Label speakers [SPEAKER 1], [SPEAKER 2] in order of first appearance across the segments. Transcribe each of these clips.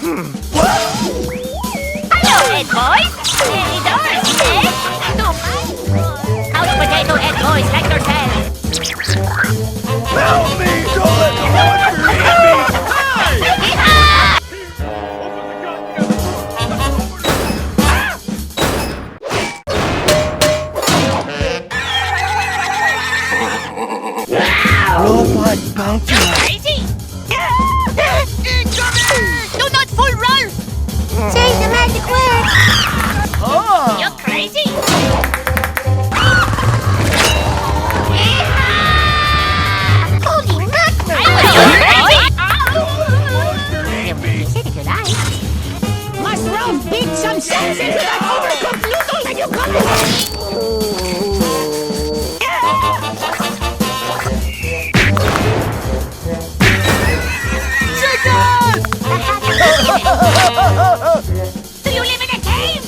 [SPEAKER 1] Hello, Ed boys! Hey, doors, Ed! Couch potato Ed boys, like yourself!
[SPEAKER 2] Help me! Don't let the monster eat me! Robot bounty.
[SPEAKER 1] Crazy! Do not fool Ralph!
[SPEAKER 3] Say the magic word.
[SPEAKER 2] Oh!
[SPEAKER 1] You're crazy!
[SPEAKER 3] Holy mackerel.
[SPEAKER 1] Must Ralph beat some sense into that overcooked noodle when you come Do you live in a cave?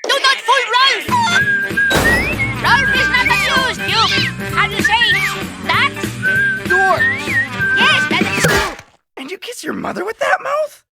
[SPEAKER 1] Do not fool Ralph! Ralph is not amused, you... How do you say that?
[SPEAKER 2] Door!
[SPEAKER 1] Yes, that is true.
[SPEAKER 2] And you kiss your mother with that mouth?